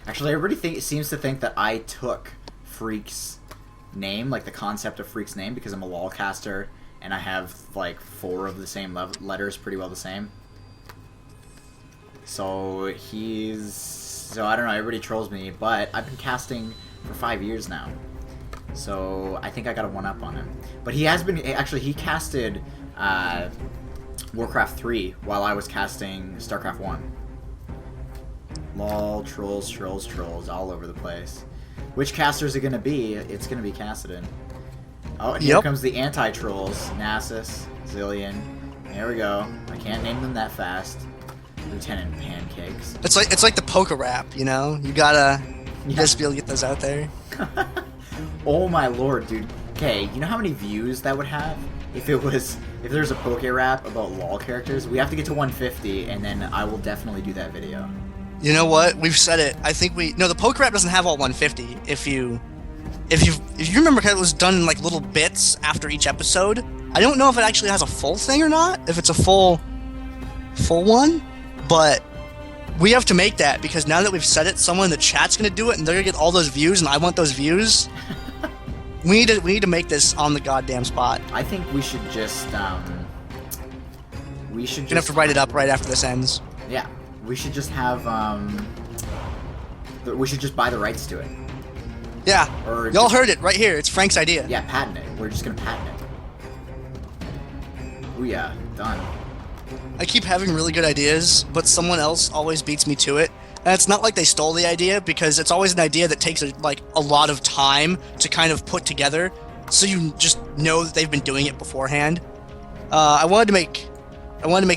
Actually, everybody seems to think that I took Freak's name, like the concept of Freak's name, because I'm a LOL caster and I have like 4 of the same letters, pretty well the same. So I don't know, everybody trolls me, but I've been casting for 5 years now. So I think I got a 1-up on him. But he has been, actually he casted Warcraft 3 while I was casting StarCraft 1. Lol, trolls all over the place. Which casters are going to be? It's going to be Cassidon. Oh, and here comes the anti-trolls. Nasus, Zillion. There we go. I can't name them that fast. Lieutenant Pancakes. It's like the poker rap, you know? You gotta just be able to get those out there. Oh my lord, dude. Okay, you know how many views that would have? If there's a poke rap about LOL characters? We have to get to 150, and then I will definitely do that video. You know what? We've said it. I think no, the poke rap doesn't have all 150. If you remember, it was done in like little bits after each episode. I don't know if it actually has a full thing or not. If it's a full one, but we have to make that because now that we've said it, someone in the chat's gonna do it, and they're gonna get all those views, and I want those views. we need to make this on the goddamn spot. I think we should just You're gonna have to write it up right after this ends. Yeah. We should just have, we should just buy the rights to it. Yeah. Or y'all heard it right here. It's Frank's idea. Yeah, patent it. We're just gonna patent it. Oh yeah, done. I keep having really good ideas, but someone else always beats me to it. And it's not like they stole the idea, because it's always an idea that takes a lot of time to kind of put together, so you just know that they've been doing it beforehand. I wanted to make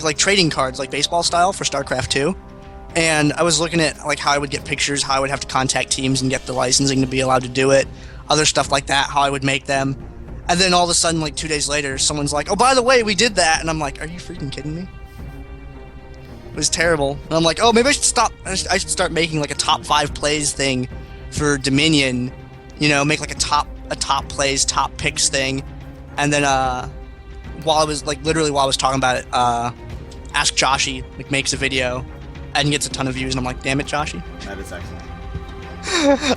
like trading cards, like baseball style, for StarCraft 2. And I was looking at like how I would get pictures, how I would have to contact teams and get the licensing to be allowed to do it, other stuff like that, how I would make them. And then all of a sudden, like 2 days later, someone's like, "Oh, by the way, we did that," and I'm like, "Are you freaking kidding me?" It was terrible. And I'm like, "Oh, maybe I should stop. I should start making like a top 5 plays thing for Dominion. You know, make like a top plays, top picks thing." And then while I was talking about it, Ask Joshy makes a video and gets a ton of views, and I'm like, damn it, Joshy. That is excellent.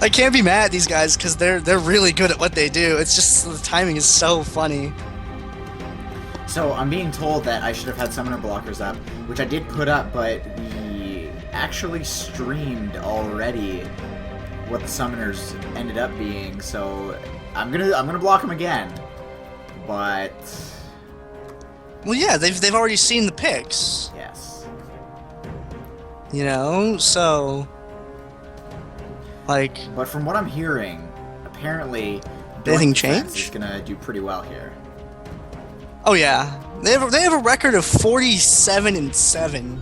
I can't be mad at these guys because they're really good at what they do. It's just the timing is so funny. So I'm being told that I should have had summoner blockers up, which I did put up, but we actually streamed already what the summoners ended up being. So I'm gonna block them again, but. Well, yeah, they've already seen the picks. Yes. You know, so like. But from what I'm hearing, apparently, anything change is gonna do pretty well here. Oh yeah, they have a record of 47-7.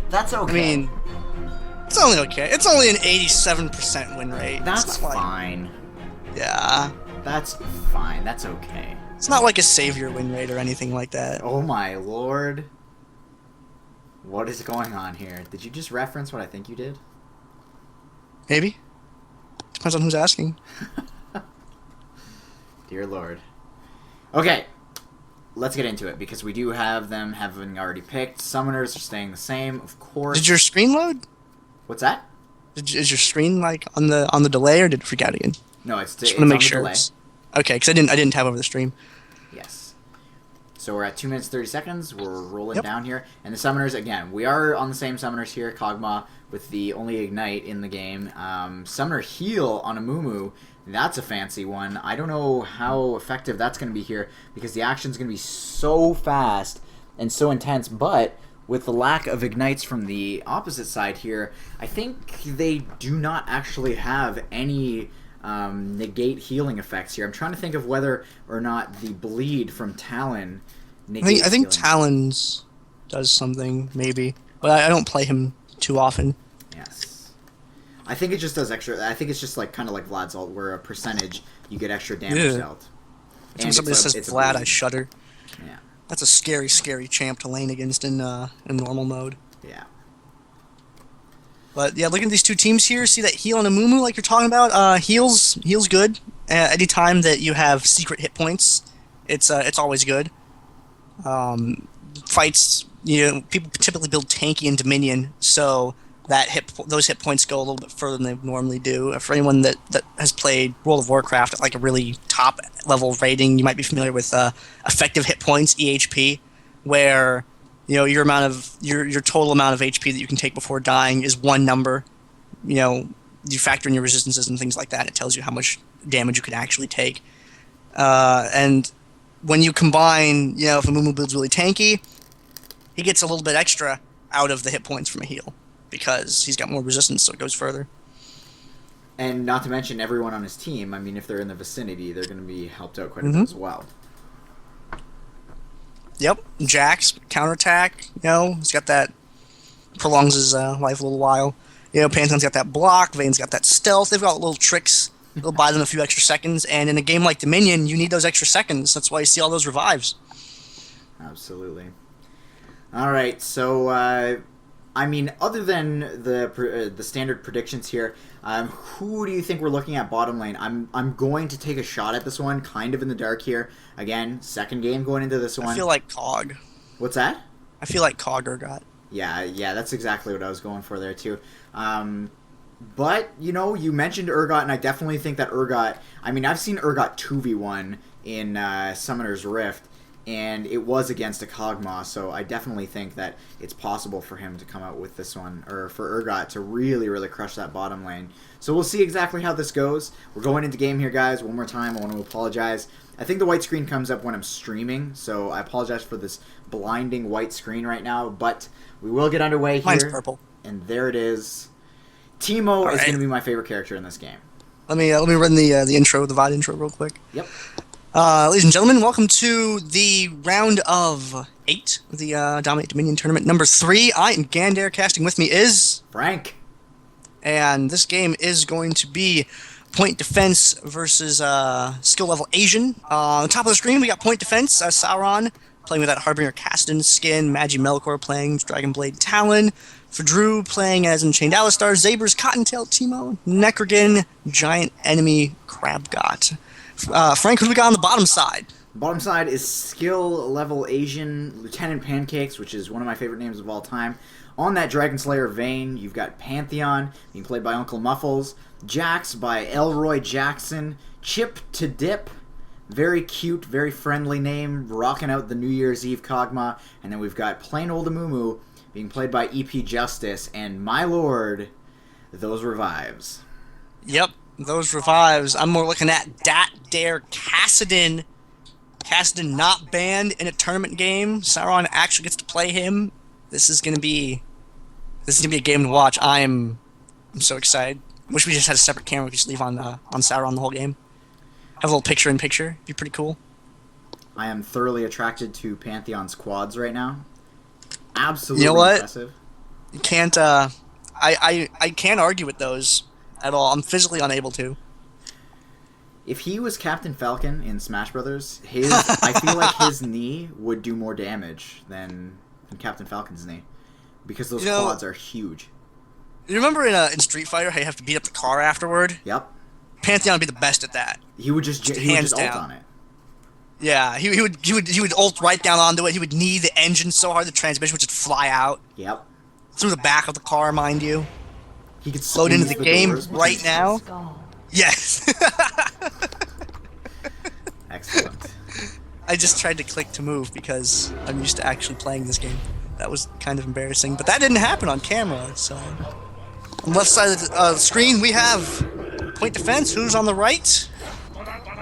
That's okay. I mean, it's only okay. It's only an 87% win rate. That's fine. Yeah. That's fine. That's okay. It's not like a savior win rate or anything like that. Oh my lord. What is going on here? Did you just reference what I think you did? Maybe. Depends on who's asking. Dear lord. Okay. Let's get into it, because we do have them having already picked. Summoners are staying the same, of course. Did your screen load? What's that? Is your screen like on the delay, or did it freak out again? No, it's just want to make sure. Delay. Okay, because I didn't tab over the stream. Yes. So we're at 2 minutes 30 seconds. We're rolling down here, and the summoners again. We are on the same summoners here. Kog'Maw with the only ignite in the game. Summoner heal on Amumu. That's a fancy one. I don't know how effective that's going to be here, because the action's going to be so fast and so intense, but with the lack of ignites from the opposite side here, I think they do not actually have any negate healing effects here. I'm trying to think of whether or not the bleed from Talon negates I think healing. Talon's does something, maybe. But I don't play him too often. Yes. I think it just does extra. I think it's just like kind of like Vlad's ult, where a percentage you get extra damage dealt. When somebody says Vlad, I shudder. Yeah. That's a scary, scary champ to lane against in normal mode. Yeah. But yeah, looking at these two teams here, see that heal on Amumu like you're talking about. Heal's good. Anytime that you have secret hit points, it's always good. Fights, you know, people typically build tanky in Dominion, so those hit points go a little bit further than they normally do. For anyone that has played World of Warcraft at like a really top level rating, you might be familiar with effective hit points (EHP), where your total amount of HP that you can take before dying is one number. You factor in your resistances and things like that. It tells you how much damage you can actually take. And when you combine, if a Moo build's really tanky, he gets a little bit extra out of the hit points from a heal because he's got more resistance, so it goes further. And not to mention everyone on his team. I mean, if they're in the vicinity, they're going to be helped out quite a bit as well. Yep, Jax counterattack. He's got that, prolongs his life a little while. Pantheon's got that block. Vayne's got that stealth. They've got little tricks. They'll buy them a few extra seconds, and in a game like Dominion, you need those extra seconds. That's why you see all those revives. Absolutely. All right, so other than the standard predictions here, who do you think we're looking at bottom lane? I'm going to take a shot at this one, kind of in the dark here. Again, second game going into this one. I feel like Cog. What's that? I feel like Cog Urgot. Yeah, that's exactly what I was going for there too. But, you mentioned Urgot, and I definitely think that Urgot... I've seen Urgot 2v1 in Summoner's Rift, and it was against a Kog'Maw, so I definitely think that it's possible for him to come out with this one, or for Urgot to really, really crush that bottom lane. So we'll see exactly how this goes. We're going into game here, guys. One more time, I want to apologize. I think the white screen comes up when I'm streaming, so I apologize for this blinding white screen right now, but we will get underway here. Mine's purple. And there it is. Teemo is going to be my favorite character in this game. Let me run the intro, the VOD intro, real quick. Yep. Ladies and gentlemen, welcome to the round of 8 of the Dominate Dominion tournament number 3. I am Gandair. Casting with me is Frank. And this game is going to be point defense versus skill level Asian. On the top of the screen, we got point defense. Sauron playing with that Harbinger Kasdan skin. Magi Melkor playing Dragonblade Talon. For Drew, playing as Enchained Alistar, Zaber's Cottontail Teemo, Necrogan, Giant Enemy Crabgot. Frank, who do we got on the bottom side? The bottom side is skill level Asian Lieutenant Pancakes, which is one of my favorite names of all time. On that Dragon Slayer vein, you've got Pantheon, being played by Uncle Muffles, Jax by Elroy Jackson, Chip to Dip, very cute, very friendly name, rocking out the New Year's Eve Kog'Maw, and then we've got plain old Amumu, being played by EP Justice, and my lord, those revives. Yep, those revives. I'm more looking at Dare Kasdan. Kasdan not banned in a tournament game. Sauron actually gets to play him. This is gonna be a game to watch. I'm so excited. Wish we just had a separate camera we could just leave on Sauron the whole game. Have a little picture-in-picture. Be pretty cool. I am thoroughly attracted to Pantheon's quads right now. Absolutely impressive. You can't I can't argue with those at all. I'm physically unable to. If he was Captain Falcon in Smash Brothers, I feel like his knee would do more damage than Captain Falcon's knee, because those quads are huge. You remember in Street Fighter how you have to beat up the car afterward? Yep. Pantheon would be the best at that. He would just ult on it. Yeah, he would ult right down onto it. He would knee the engine so hard the transmission would just fly out. Yep. Through the back of the car, mind you. He could load into the game right now. Yes. Excellent. I just tried to click to move because I'm used to actually playing this game. That was kind of embarrassing, but that didn't happen on camera. So, on the left side of the screen, we have point defense. Who's on the right?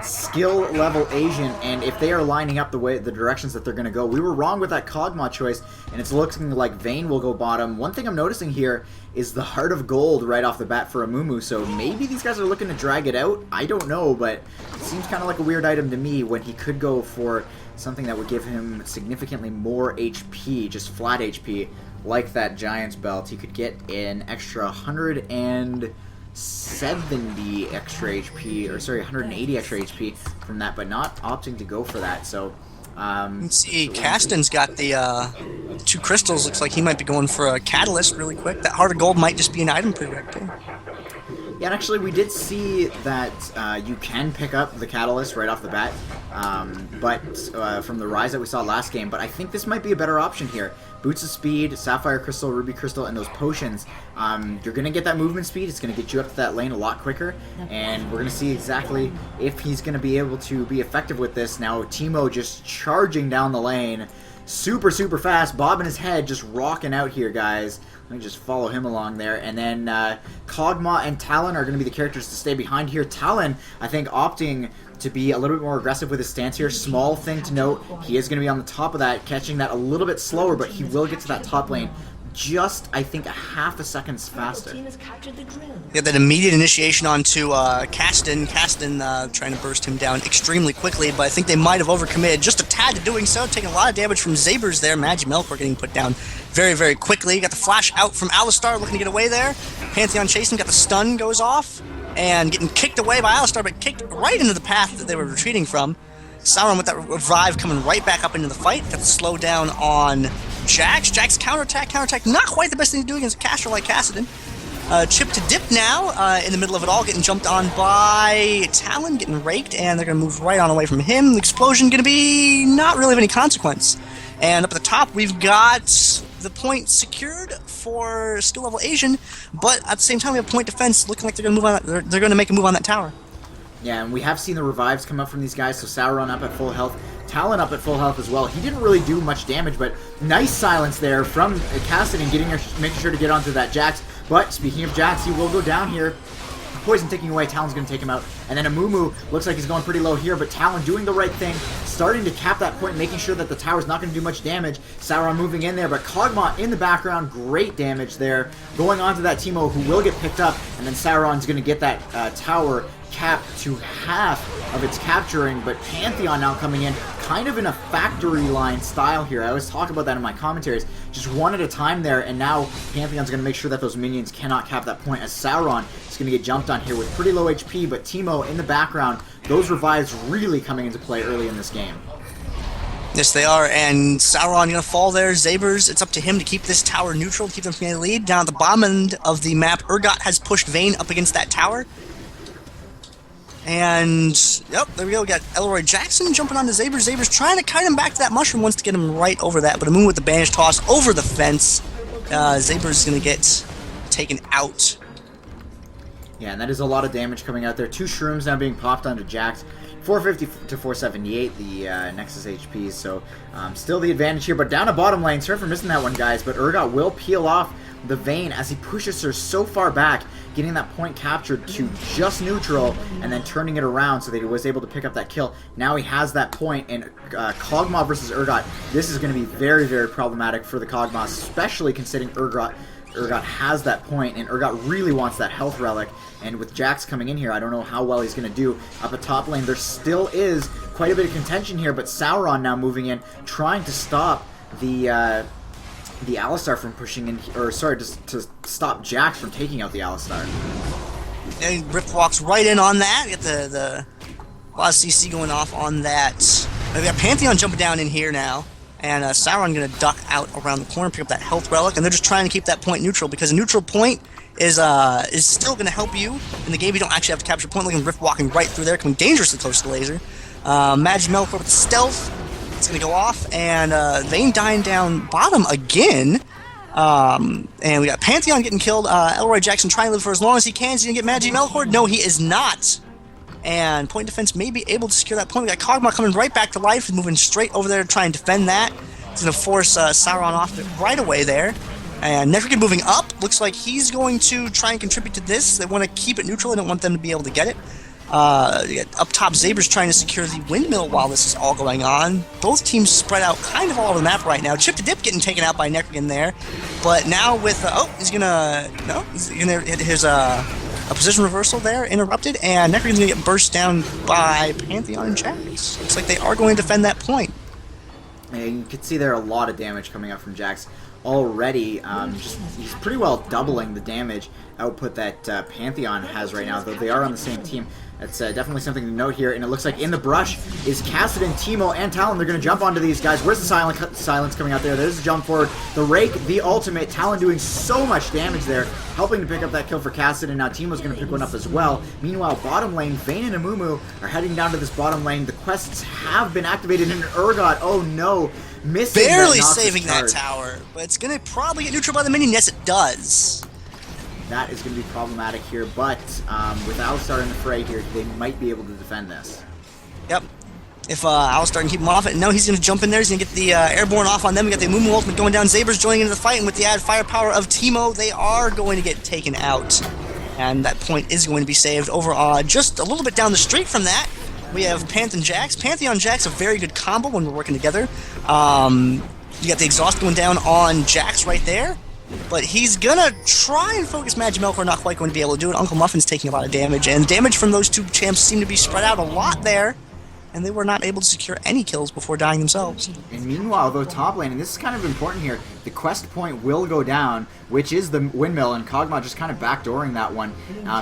Skill level Asian, and if they are lining up the directions that they're going to go, we were wrong with that Kog'Maw choice, and it's looking like Vayne will go bottom. One thing I'm noticing here is the Heart of Gold right off the bat for Amumu, so maybe these guys are looking to drag it out. I don't know, but it seems kind of like a weird item to me when he could go for something that would give him significantly more HP, just flat HP, like that Giant's Belt. He could get an extra 170 extra HP, or sorry, 180 extra HP from that, but not opting to go for that. So, let's see, Kasdan's got the 2 crystals. Looks like he might be going for a catalyst really quick. That Heart of Gold might just be an item prereq. Yeah, and actually we did see that you can pick up the catalyst right off the bat. but from the rise that we saw last game. But I think this might be a better option here. Boots of Speed, Sapphire Crystal, Ruby Crystal, and those potions. You're going to get that movement speed. It's going to get you up to that lane a lot quicker. And we're going to see exactly if he's going to be able to be effective with this. Now, Teemo just charging down the lane. Super, super fast. Bobbing his head, just rocking out here, guys. Let me just follow him along there. And then Kog'Maw and Talon are going to be the characters to stay behind here. Talon, I think, opting to be a little bit more aggressive with his stance here. Small thing to note, he is going to be on the top of that, catching that a little bit slower, but he will get to that top lane just, I think, a half a second faster. Yeah, that immediate initiation onto Caston. Caston trying to burst him down extremely quickly, but I think they might have overcommitted just a tad to doing so, taking a lot of damage from Zabers there. Magimelkor getting put down very, very quickly. Got the flash out from Alistar, looking to get away there. Pantheon chasing, got the stun, goes off, and getting kicked away by Alistar, but kicked right into the path that they were retreating from. Sauron with that revive coming right back up into the fight. Got the slow down on Jax. Jax counterattack, not quite the best thing to do against a caster like Kassadin. Chip to dip now, in the middle of it all, getting jumped on by Talon, getting raked, and they're going to move right on away from him. The explosion going to be not really of any consequence. And up at the top, we've got the point secured for skill level Asian, but at the same time, we have point defense looking like they're going to move on. They're going to make a move on that tower. Yeah, and we have seen the revives come up from these guys, so Sauron up at full health, Talon up at full health as well. He didn't really do much damage, but nice silence there from Kassadin, making sure to get onto that Jax. But speaking of Jax, he will go down here. Poison taking away, Talon's going to take him out. And then Amumu looks like he's going pretty low here, but Talon doing the right thing, starting to cap that point, making sure that the tower's not going to do much damage. Sauron moving in there, but Kog'Maw in the background, great damage there. Going on to that Teemo who will get picked up, and then Sauron's going to get that tower capped to half of its capturing, but Pantheon now coming in kind of in a factory line style here. I always talk about that in my commentaries, just one at a time there, and now Pantheon's going to make sure that those minions cannot cap that point, as Sauron is going to get jumped on here with pretty low HP, but Teemo in the background, those revives really coming into play early in this game. Yes, they are, and Sauron going to fall there. Zabers, it's up to him to keep this tower neutral, to keep them from getting a lead. Down at the bottom end of the map, Urgot has pushed Vayne up against that tower. And, yep, there we go. We got Elroy Jackson jumping onto Zabers. Zabers trying to kite him back to that mushroom, wants to get him right over that. But Amun with the banish toss over the fence. Zabers is going to get taken out. Yeah, and that is a lot of damage coming out there. 2 shrooms now being popped onto Jax. 450 to 478, the Nexus HPs, so still the advantage here. But down to bottom lane, sorry for missing that one, guys, but Urgot will peel off the Vayne as he pushes her so far back, getting that point captured to just neutral, and then turning it around so that he was able to pick up that kill. Now he has that point, and Kog'Maw versus Urgot, this is going to be very, very problematic for the Kog'Maw, especially considering Urgot has that point, and Urgot really wants that health relic. And with Jax coming in here, I don't know how well he's going to do. Up at top lane, there still is quite a bit of contention here, but Sauron now moving in, trying to stop the Alistar from pushing in, or sorry, to stop Jax from taking out the Alistar. And Rip walks right in on that. Get the a lot of CC going off on that. We got Pantheon jumping down in here now. And Sauron going to duck out around the corner, pick up that health relic, and they're just trying to keep that point neutral, because a neutral point is still going to help you in the game. You don't actually have to capture a point. Look at Rift walking right through there, coming dangerously close to the laser. Magimelkor with stealth. It's going to go off, and Vayne dying down bottom again. And we got Pantheon getting killed. Elroy Jackson trying to live for as long as he can. Is he going to get Magimelkor? No, he is not. And point defense may be able to secure that point. We got Kog'Maw coming right back to life. He's moving straight over there to try and defend that. He's going to force Sauron off right away there. And Netrigan moving up. Looks like he's going to try and contribute to this. They want to keep it neutral. They don't want them to be able to get it. Up top, Zabers trying to secure the windmill while this is all going on. Both teams spread out kind of all over the map right now. Chip to Dip getting taken out by Netrigan there. But now with... he's going to hit his... a position reversal there, interrupted, and Netrigan's going to get burst down by Pantheon and Jax. Looks like they are going to defend that point. And you can see there a lot of damage coming up from Jax already. He's pretty well doubling the damage output that Pantheon has right now, though they are on the same team. That's definitely something to note here. And it looks like in the brush is Kassadin, Teemo, and Talon. They're going to jump onto these guys. Where's the silence coming out there? There's a jump forward. The rake, the ultimate. Talon doing so much damage there, helping to pick up that kill for Kassadin. Now Teemo's going to pick one up as well. Meanwhile, bottom lane, Vayne and Amumu are heading down to this bottom lane. The quests have been activated in Urgot. Oh no. Missing barely that saving that tower, but it's going to probably get neutral by the minion. Yes, it does. That is going to be problematic here, but with Alistar in the fray here, they might be able to defend this. Yep. If Alistar can keep him off it, no, he's going to jump in there. He's going to get the airborne off on them. We got the Amumu ultimate going down. Zaber's joining into the fight, and with the added firepower of Teemo, they are going to get taken out. And that point is going to be saved over just a little bit down the street from that. We have Pantheon Jax. Pantheon Jax, a very good combo when we're working together. You got the exhaust going down on Jax right there. But he's gonna try and focus Magic Melkor, not quite going to be able to do it. Uncle Muffin's taking a lot of damage, and damage from those two champs seem to be spread out a lot there, and they were not able to secure any kills before dying themselves. And meanwhile, though, top lane, and this is kind of important here, the quest point will go down, which is the windmill, and Kog'Maw just kind of backdooring that one.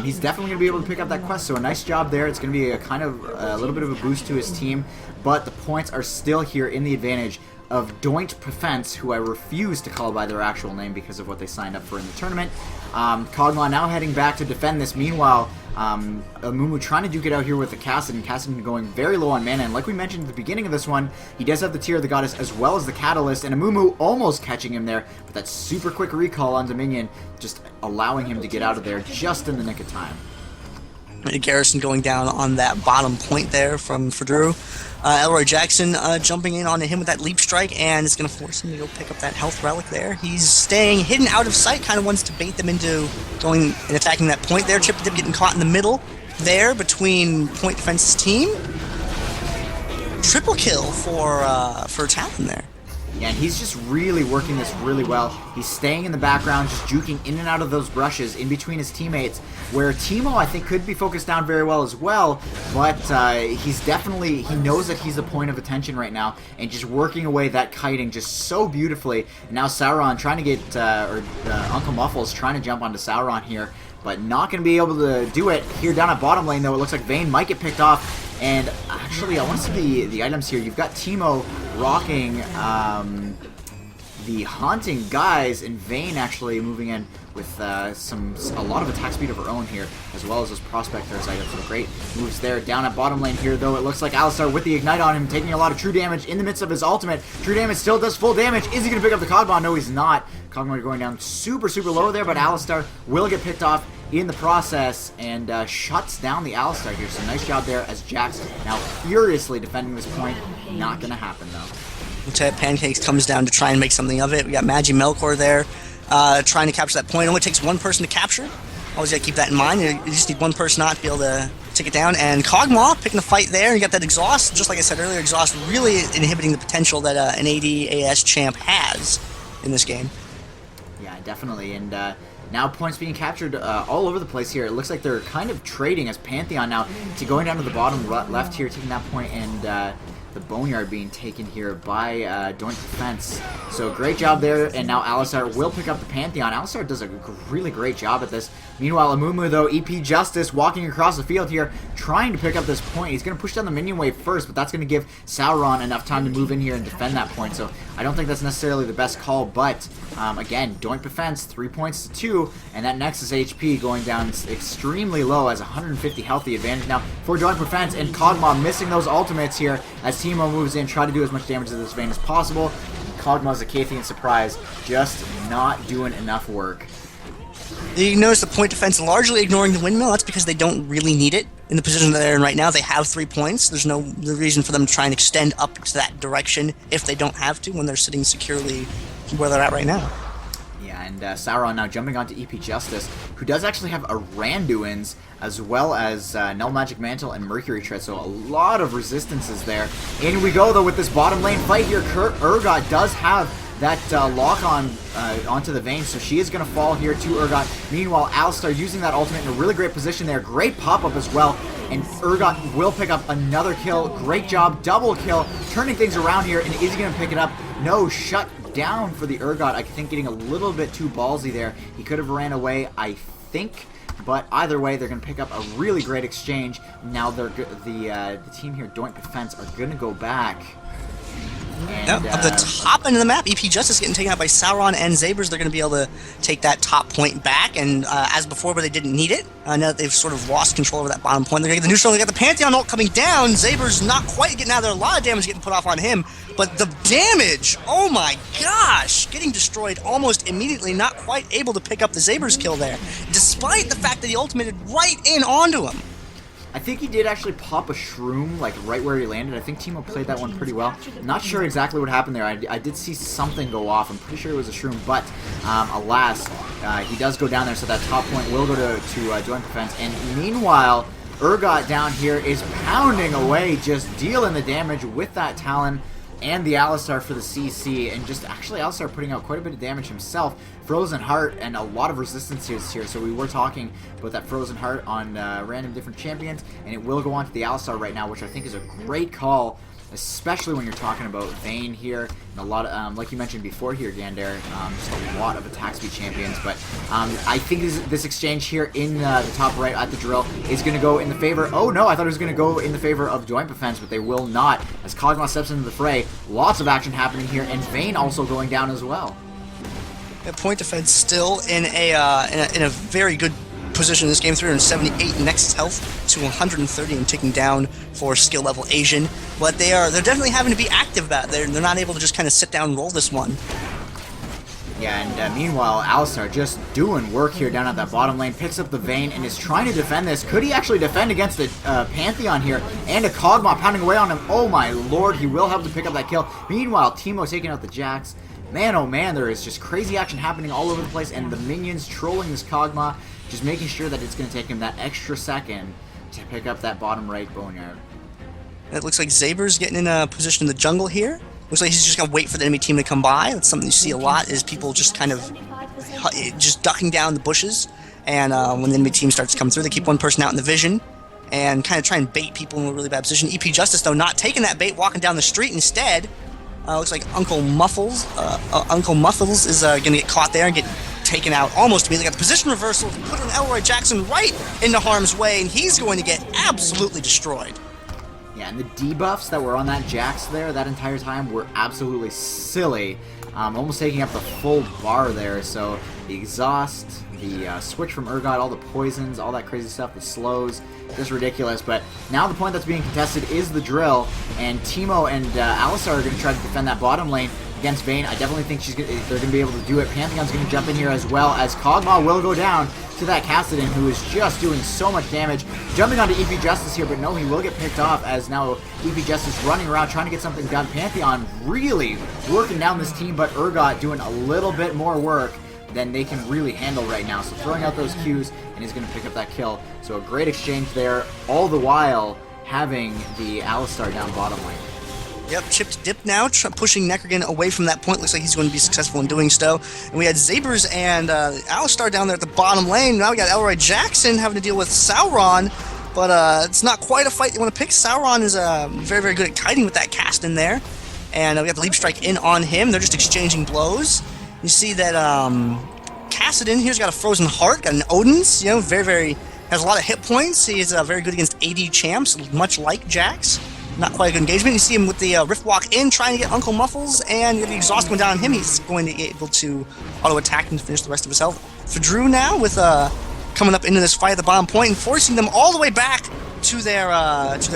He's definitely going to be able to pick up that quest, so a nice job there. It's going to be a kind of a little bit of a boost to his team, but the points are still here in the advantage of Doint Prefence, who I refuse to call by their actual name because of what they signed up for in the tournament. Kog'Maw now heading back to defend this. Meanwhile, Amumu trying to duke it out here with the Kassadin. Kassadin going very low on mana, and like we mentioned at the beginning of this one, he does have the Tear of the Goddess as well as the Catalyst, and Amumu almost catching him there, but that super quick recall on Dominion just allowing him to get out of there just in the nick of time. Garrison going down on that bottom point there from Fadru. Elroy Jackson jumping in onto him with that leap strike, and it's going to force him to go pick up that health relic there. He's staying hidden out of sight, kind of wants to bait them into going and attacking that point there. Chip Dip getting caught in the middle there between Point Defense's team. Triple kill for Talon there. Yeah, and he's just really working this really well. He's staying in the background, just juking in and out of those brushes in between his teammates, where Teemo, I think, could be focused down very well as well, but he's definitely, he knows that he's a point of attention right now, and just working away that kiting just so beautifully. And now Sauron trying to get, Uncle Muffles trying to jump onto Sauron here, but not going to be able to do it here down at bottom lane, though. It looks like Vayne might get picked off. And actually, I want to see the items here. You've got Teemo rocking the Haunting Guise, and Vayne actually moving in with a lot of attack speed of her own here, as well as those Prospector's items. So great moves there. Down at bottom lane here, though, it looks like Alistar with the Ignite on him, taking a lot of true damage in the midst of his ultimate. True damage still does full damage. Is he going to pick up the Kog'Maw? No, he's not. Kog'Maw going down super, super low there, but Alistar will get picked off in the process and shuts down the Alistar here. So nice job there as Jax now furiously defending this point. Not going to happen, though. Lieutenant Pancakes comes down to try and make something of it. We got Magi Melkor there trying to capture that point. It only takes one person to capture. Always got to keep that in mind. You just need one person not to be able to take it down. And Kog'Maw picking the fight there. You got that exhaust. Just like I said earlier, exhaust really inhibiting the potential that an AD/AS champ has in this game. Yeah, definitely. And now points being captured all over the place here. It looks like they're kind of trading as Pantheon now to going down to the bottom left here, taking that point, and the Boneyard being taken here by Doint Defense. So great job there, and now Alistar will pick up the Pantheon. Alistar does a really great job at this. Meanwhile, Amumu, though, EP Justice walking across the field here, trying to pick up this point. He's going to push down the minion wave first, but that's going to give Sauron enough time to move in here and defend that point. So I don't think that's necessarily the best call, but again, Doint Defense, 3 points to 2, and that Nexus HP going down extremely low as 150 health the advantage now for Doint Defense, and Kog'Maw missing those ultimates here as Teemo moves in, try to do as much damage to this Vayne as possible. Kog'Maw's Acathian Surprise just not doing enough work. You notice the point defense largely ignoring the windmill. That's because they don't really need it. In the position that they're in right now, they have 3 points. There's no reason for them to try and extend up to that direction if they don't have to when they're sitting securely where they're at right now. Yeah, and Sauron now jumping onto EP Justice, who does actually have a Randuin's as well as Null Magic Mantle and Mercury Tread, so a lot of resistances there. In we go, though, with this bottom lane fight here. Urgot does have that lock on onto the Vayne, so she is going to fall here to Urgot. Meanwhile, Alistar using that ultimate in a really great position there. Great pop-up as well, and Urgot will pick up another kill. Great job, double kill, turning things around here, and is he going to pick it up? No, shut down for the Urgot. I think getting a little bit too ballsy there. He could have ran away, I think. But either way, they're going to pick up a really great exchange. Now the team here, Doink Defense, are going to go back. And, at the top end of the map, EP Justice getting taken out by Sauron and Zabers. They're going to be able to take that top point back, and as before, where they didn't need it, now that they've sort of lost control over that bottom point, they're going to get the neutral. They got the Pantheon ult coming down. Zabers not quite getting out of there. A lot of damage getting put off on him, but the damage, oh my gosh, getting destroyed almost immediately. Not quite able to pick up the Zabers kill there, despite the fact that he ultimated right in onto him. I think he did actually pop a shroom, like, right where he landed. I think Teemo played that one pretty well. Not sure exactly what happened there. I did see something go off. I'm pretty sure it was a shroom, but alas, he does go down there, so that top point will go to Doink Defense. And meanwhile, Urgot down here is pounding away, just dealing the damage with that Talon and the Alistar for the CC, and just actually Alistar putting out quite a bit of damage himself. Frozen Heart and a lot of resistance here, so we were talking about that Frozen Heart on random different champions, and it will go on to the Alistar right now, which I think is a great call, especially when you're talking about Vayne here, and a lot of, like you mentioned before here, Gandair, just a lot of attack speed champions, but I think this exchange here in the top right at the drill is going to go in the favor, oh no, I thought it was going to go in the favor of Doink Defense, but they will not, as Kog'Maw steps into the fray. Lots of action happening here, and Vayne also going down as well. Point Defense still in a very good position in this game, 378 Nexus health to 130 and ticking down for skill level Asian, but they're definitely having to be active about it. They're not able to just kind of sit down and roll this one. Yeah, and meanwhile, Alistar just doing work here down at that bottom lane, picks up the Vayne and is trying to defend this. Could he actually defend against the Pantheon here? And a Kog'Maw pounding away on him. Oh my lord, he will have to pick up that kill. Meanwhile, Teemo taking out the Jax. Man, oh man, there is just crazy action happening all over the place, and the minions trolling this Kog'Maw, just making sure that it's going to take him that extra second to pick up that bottom right Boneyard. It looks like Zabers getting in a position in the jungle here. Looks like he's just going to wait for the enemy team to come by. That's something you see a lot, is people just kind of just ducking down the bushes, and when the enemy team starts to come through, they keep one person out in the vision and kind of try and bait people in a really bad position. EP Justice, though, not taking that bait, walking down the street instead. Looks like Uncle Muffles is going to get caught there and get taken out almost immediately. Got the position reversal, put an Elroy Jackson right into harm's way, and he's going to get absolutely destroyed. Yeah, and the debuffs that were on that Jax there that entire time were absolutely silly. Almost taking up the full bar there, so the exhaust, the switch from Urgot, all the poisons, all that crazy stuff, the slows, just ridiculous. But now the point that's being contested is the drill, and Teemo and Alistar are going to try to defend that bottom lane against Vayne. I definitely think they're going to be able to do it. Pantheon's going to jump in here as well, as Kog'Maw will go down to that Kassadin, who is just doing so much damage. Jumping onto EP Justice here, but no, he will get picked off, as now EP Justice running around trying to get something done. Pantheon really working down this team, but Urgot doing a little bit more work than they can really handle right now. So throwing out those Qs, and he's going to pick up that kill. So a great exchange there, all the while having the Alistar down bottom lane. Yep, chipped dip now, pushing Necrogan away from that point. Looks like he's going to be successful in doing so. And we had Zabers and Alistar down there at the bottom lane. Now we got Elroy Jackson having to deal with Sauron, but it's not quite a fight you want to pick. Sauron is very, very good at kiting with that cast in there. And we got the Leap Strike in on him. They're just exchanging blows. You see that Kassadin here's got a Frozen Heart, got an Odin's, very, very, has a lot of hit points. He is very good against AD champs, much like Jax. Not quite a good engagement. You see him with the Rift Walk in, trying to get Uncle Muffles, and the exhaust going down on him. He's going to be able to auto-attack and finish the rest of his health. Fadru now with coming up into this fight at the bottom point and forcing them all the way back to their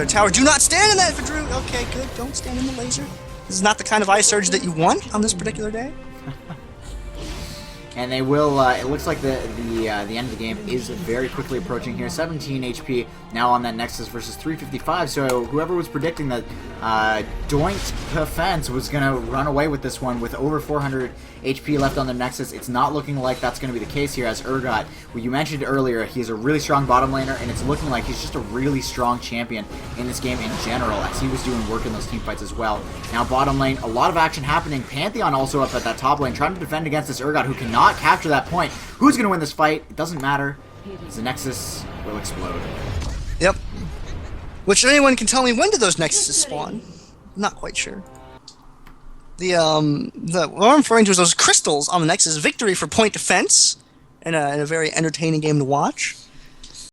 tower. Do not stand in that, Fadru! Okay, good. Don't stand in the laser. This is not the kind of eye surge that you want on this particular day. And they will, it looks like the end of the game is very quickly approaching here. 17 HP now on that Nexus versus 355. So whoever was predicting that Doink Defense was going to run away with this one with over 400 HP left on the Nexus, it's not looking like that's going to be the case here, as Urgot, who you mentioned earlier, he's a really strong bottom laner, and it's looking like he's just a really strong champion in this game in general, as he was doing work in those team fights as well. Now bottom lane, a lot of action happening. Pantheon also up at that top lane, trying to defend against this Urgot, who cannot capture that point. Who's going to win this fight? It doesn't matter. The Nexus will explode. Yep. Which anyone can tell me, when did those Nexuses spawn? Not quite sure. What I'm referring to is those crystals on the Nexus. Victory for Point Defense, and a very entertaining game to watch.